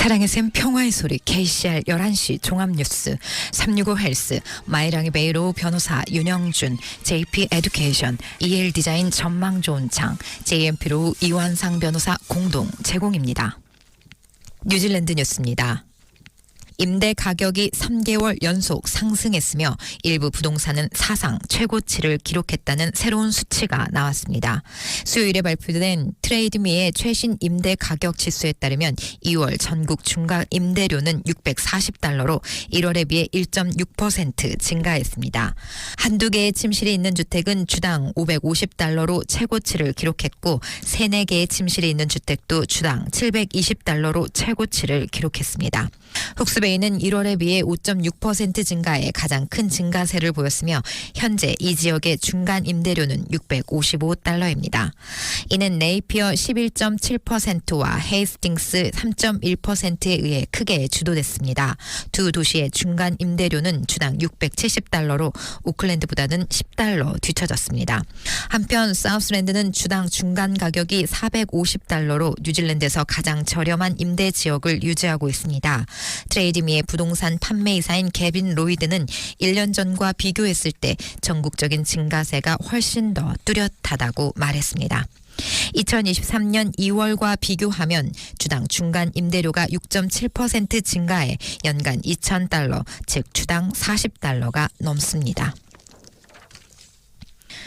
사랑의 샘 평화의 소리 KCR 11시 종합뉴스 365 헬스 마이랑이 베이로 변호사 윤영준 JP 에듀케이션 EL 디자인 전망 좋은 창 JMP로 이완상 변호사 공동 제공입니다. 뉴질랜드 뉴스입니다. 임대 가격이 3개월 연속 상승했으며 일부 부동산은 사상 최고치를 기록했다는 새로운 수치가 나왔습니다. 수요일에 발표된 트레이드미의 최신 임대 가격 지수에 따르면 2월 전국 중간 임대료는 $640로 1월에 비해 1.6% 증가했습니다. 한두 개의 침실이 있는 주택은 주당 $550로 최고치를 기록했고 3-4개의 침실이 있는 주택도 주당 $720로 최고치를 기록했습니다. 훅스베이는 1월에 비해 5.6% 증가해 가장 큰 증가세를 보였으며 현재 이 지역의 중간 임대료는 $655입니다. 이는 네이피어 11.7%와 헤이스팅스 3.1%에 의해 크게 주도됐습니다. 두 도시의 중간 임대료는 주당 $670로 오클랜드보다는 $10 뒤처졌습니다. 한편 사우스랜드는 주당 중간 가격이 $450로 뉴질랜드에서 가장 저렴한 임대 지역을 유지하고 있습니다. 트레이드미의 부동산 판매이사인 개빈 로이드는 1년 전과 비교했을 때 전국적인 증가세가 훨씬 더 뚜렷하다고 말했습니다. 2023년 2월과 비교하면 주당 중간 임대료가 6.7% 증가해 연간 $2,000, 즉 주당 $40가 넘습니다.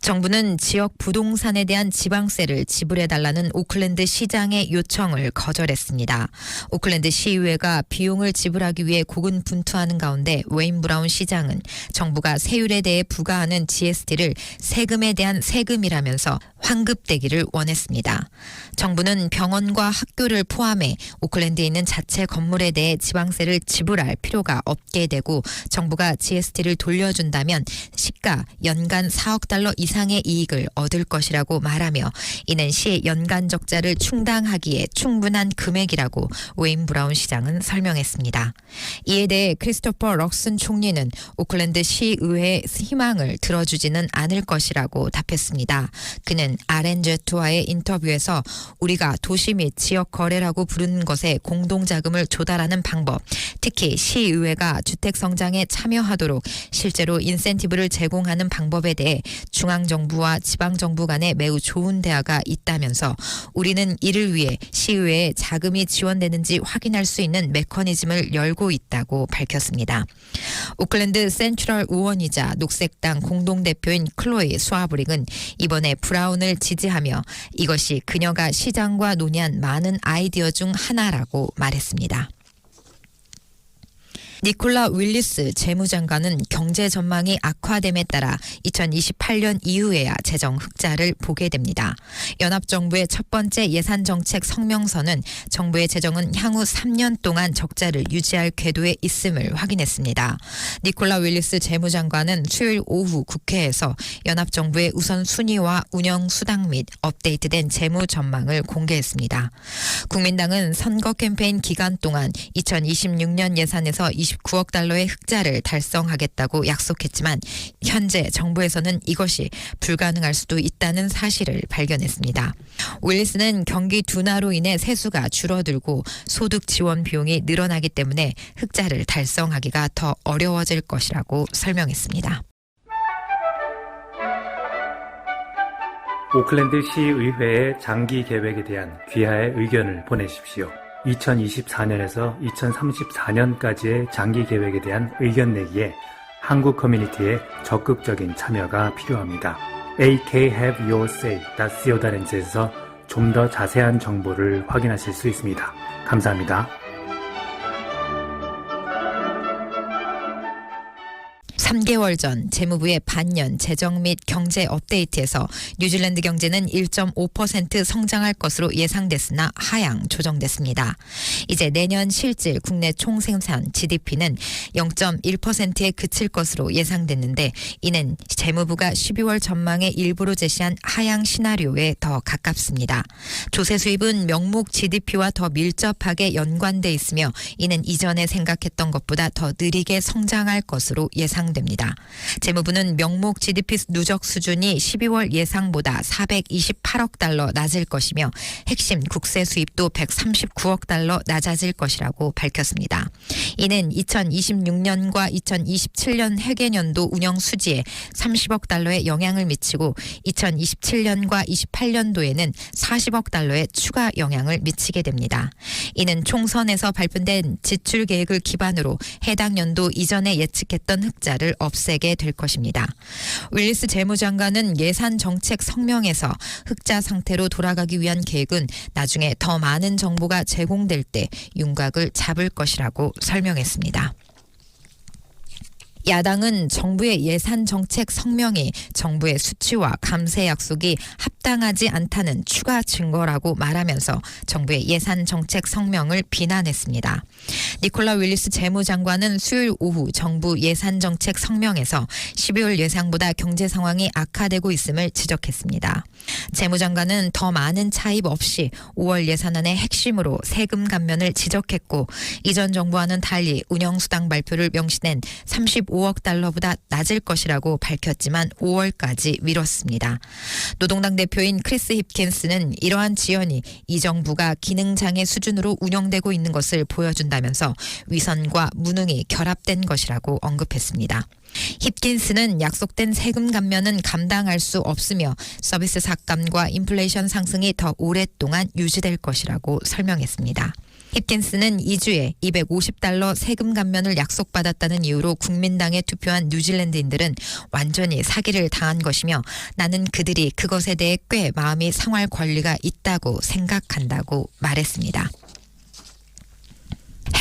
정부는 지역 부동산에 대한 지방세를 지불해달라는 오클랜드 시장의 요청을 거절했습니다. 오클랜드 시의회가 비용을 지불하기 위해 고군분투하는 가운데 웨인 브라운 시장은 정부가 세율에 대해 부과하는 GST를 세금에 대한 세금이라면서 환급되기를 원했습니다. 정부는 병원과 학교를 포함해 오클랜드에 있는 자체 건물에 대해 지방세를 지불할 필요가 없게 되고 정부가 GST를 돌려준다면 시가 연간 $4억 이상의 이익을 얻을 것이라고 말하며 이는 시의 연간 적자를 충당하기에 충분한 금액이라고 웨인 브라운 시장은 설명했습니다. 이에 대해 크리스토퍼 럭슨 총리는 오클랜드 시의회의 희망을 들어주지는 않을 것이라고 답했습니다. 그는 RNZ와의 인터뷰에서 우리가 도시 및 지역 거래라고 부르는 것에 공동자금을 조달하는 방법, 특히 시의회가 주택 성장에 참여하도록 실제로 인센티브를 제공하는 방법에 대해 중앙정부와 지방정부 간에 매우 좋은 대화가 있다면서 우리는 이를 위해 시의회에 자금이 지원되는지 확인할 수 있는 메커니즘을 열고 있다고 밝혔습니다. 오클랜드 센트럴 의원이자 녹색당 공동대표인 클로이 스와브릭은 이번에 브라운을 지지하며 이것이 그녀가 시장과 논의한 많은 아이디어 중 하나라고 말했습니다. 니콜라 윌리스 재무장관은 경제 전망이 악화됨에 따라 2028년 이후에야 재정 흑자를 보게 됩니다. 연합정부의 첫 번째 예산정책 성명서는 정부의 재정은 향후 3년 동안 적자를 유지할 궤도에 있음을 확인했습니다. 니콜라 윌리스 재무장관은 수요일 오후 국회에서 연합정부의 우선순위와 운영 수당 및 업데이트된 재무 전망을 공개했습니다. 국민당은 선거 캠페인 기간 동안 2026년 예산에서 $29억 흑자를 달성하겠다고 약속했지만 현재 정부에서는 이것이 불가능할 수도 있다는 사실을 발견했습니다. 윌리스는 경기 둔화로 인해 세수가 줄어들고 소득 지원 비용이 늘어나기 때문에 흑자를 달성하기가 더 어려워질 것이라고 설명했습니다. 오클랜드 시의회의 장기 계획에 대한 귀하의 의견을 보내십시오. 2024년에서 2034년까지의 장기 계획에 대한 의견 내기에 한국 커뮤니티의 적극적인 참여가 필요합니다. akhaveyourSay.co.nz에서 좀 더 자세한 정보를 확인하실 수 있습니다. 감사합니다. 3개월 전 재무부의 반년 재정 및 경제 업데이트에서 뉴질랜드 경제는 1.5% 성장할 것으로 예상됐으나 하향 조정됐습니다. 이제 내년 실질 국내 총생산 GDP는 0.1%에 그칠 것으로 예상됐는데 이는 재무부가 12월 전망에 일부러 제시한 하향 시나리오에 더 가깝습니다. 조세 수입은 명목 GDP와 더 밀접하게 연관돼 있으며 이는 이전에 생각했던 것보다 더 느리게 성장할 것으로 예상됩니다. 예상됩니다. 재무부는 명목 GDP 누적 수준이 12월 예상보다 428억 달러 낮을 것이며 핵심 국세 수입도 139억 달러 낮아질 것이라고 밝혔습니다. 이는 2026년과 2027년 회계년도 운영 수지에 30억 달러의 영향을 미치고 2027년과 28년도에는 40억 달러의 추가 영향을 미치게 됩니다. 이는 총선에서 발표된 지출 계획을 기반으로 해당 연도 이전에 예측했던 흑자를 없애게 될 것입니다. 윌리스 재무장관은 예산 정책 성명에서 흑자 상태로 돌아가기 위한 계획은 나중에 더 많은 정보가 제공될 때 윤곽을 잡을 것이라고 설명했습니다. 야당은 정부의 예산 정책 성명이 정부의 수치와 감세 약속이 합당하지 않다는 추가 증거라고 말하면서 정부의 예산 정책 성명을 비난했습니다. 니콜라 윌리스 재무장관은 수요일 오후 정부 예산 정책 성명에서 12월 예상보다 경제 상황이 악화되고 있음을 지적했습니다. 재무장관은 더 많은 차입 없이 5월 예산안의 핵심으로 세금 감면을 지적했고 이전 정부와는 달리 운영수당 발표를 명시된 35억 달러보다 낮을 것이라고 밝혔지만 5월까지 미뤘습니다. 노동당 대표인 크리스 힙킨스는 이러한 지연이 이 정부가 기능장애 수준으로 운영되고 있는 것을 보여준다면서 위선과 무능이 결합된 것이라고 언급했습니다. 힙킨스는 약속된 세금 감면은 감당할 수 없으며 서비스 삭감과 인플레이션 상승이 더 오랫동안 유지될 것이라고 설명했습니다. 힙킨스는 2주에 250달러 세금 감면을 약속받았다는 이유로 국민당에 투표한 뉴질랜드인들은 완전히 사기를 당한 것이며 나는 그들이 그것에 대해 꽤 마음이 상할 권리가 있다고 생각한다고 말했습니다.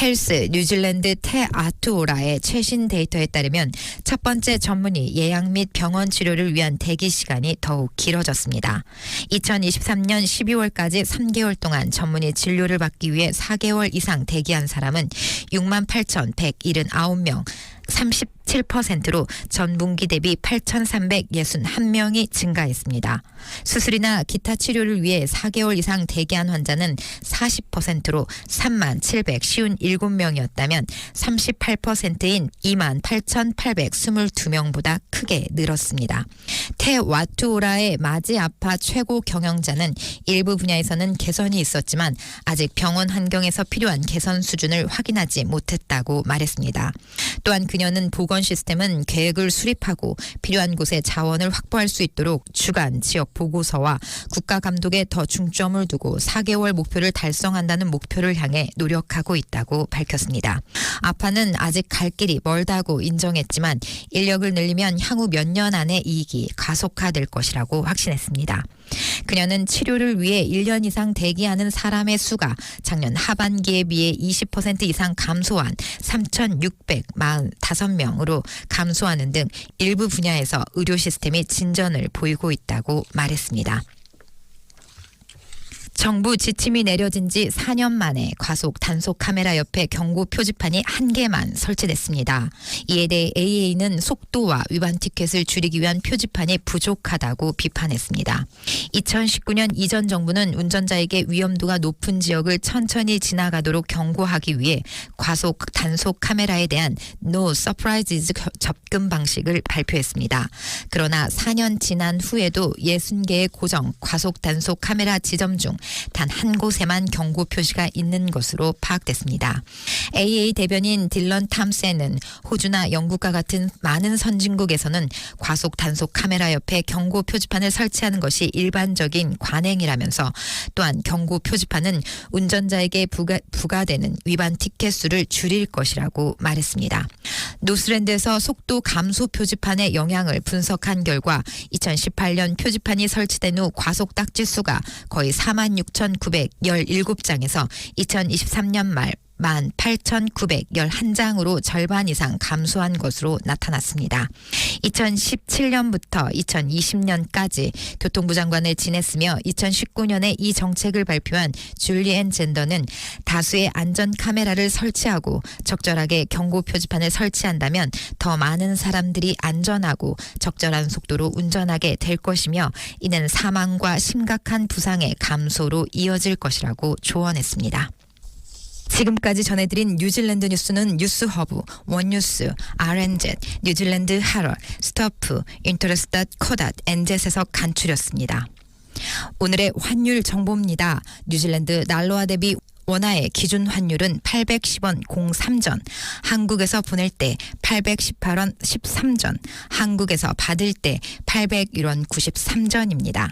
헬스 뉴질랜드 테 아투오라의 최신 데이터에 따르면 첫 번째 전문의 예약 및 병원 치료를 위한 대기 시간이 더욱 길어졌습니다. 2023년 12월까지 3개월 동안 전문의 진료를 받기 위해 4개월 이상 대기한 사람은 68,179명, 37%로 전분기 대비 8,361명이 증가했습니다. 수술이나 기타 치료를 위해 4개월 이상 대기한 환자는 40%로 37,757명이었다면 38%인 28,822명보다 크게 늘었습니다. 테와투오라의 마지아파 최고 경영자는 일부 분야에서는 개선이 있었지만 아직 병원 환경에서 필요한 개선 수준을 확인하지 못했다고 말했습니다. 또한 그녀는 보건 시스템은 계획을 수립하고 필요한 곳에 자원을 확보할 수 있도록 주간 지역 보고서와 국가 감독에 더 중점을 두고 4개월 목표를 달성한다는 목표를 향해 노력하고 있다고 밝혔습니다. 아파는 아직 갈 길이 멀다고 인정했지만 인력을 늘리면 향후 몇 년 안에 이익이 가속화될 것이라고 확신했습니다. 그녀는 치료를 위해 1년 이상 대기하는 사람의 수가 작년 하반기에 비해 20% 이상 감소한 3,645명으로 감소하는 등 일부 분야에서 의료 시스템이 진전을 보이고 있다고 말했습니다. 정부 지침이 내려진 지 4년 만에 과속 단속 카메라 옆에 경고 표지판이 1개만 설치됐습니다. 이에 대해 AA는 속도와 위반 티켓을 줄이기 위한 표지판이 부족하다고 비판했습니다. 2019년 이전 정부는 운전자에게 위험도가 높은 지역을 천천히 지나가도록 경고하기 위해 과속 단속 카메라에 대한 No Surprises 접근 방식을 발표했습니다. 그러나 4년 지난 후에도 60개의 고정 과속 단속 카메라 지점 중 단 한 곳에만 경고 표시가 있는 것으로 파악됐습니다. AA 대변인 딜런 탐센은 호주나 영국과 같은 많은 선진국에서는 과속 단속 카메라 옆에 경고 표지판을 설치하는 것이 일반적인 관행이라면서 또한 경고 표지판은 운전자에게 부과되는 위반 티켓 수를 줄일 것이라고 말했습니다. 노스랜드에서 속도 감소 표지판의 영향을 분석한 결과 2018년 표지판이 설치된 후 과속 딱지 수가 거의 46,917장에서 2023년 말 18,911장으로 절반 이상 감소한 것으로 나타났습니다. 2017년부터 2020년까지 교통부 장관을 지냈으며 2019년에 이 정책을 발표한 줄리앤 젠더는 다수의 안전 카메라를 설치하고 적절하게 경고 표지판을 설치한다면 더 많은 사람들이 안전하고 적절한 속도로 운전하게 될 것이며 이는 사망과 심각한 부상의 감소로 이어질 것이라고 조언했습니다. 지금까지 전해드린 뉴질랜드 뉴스는 뉴스허브, 원뉴스, RNZ, 뉴질랜드 하럴, 스토프, 인터레스tat, 코닷, 엔젯에서 간추렸습니다. 오늘의 환율 정보입니다. 뉴질랜드 날로와 대비 원화의 기준 환율은 810원 03전, 한국에서 보낼 때 818원 13전, 한국에서 받을 때 801원 93전입니다.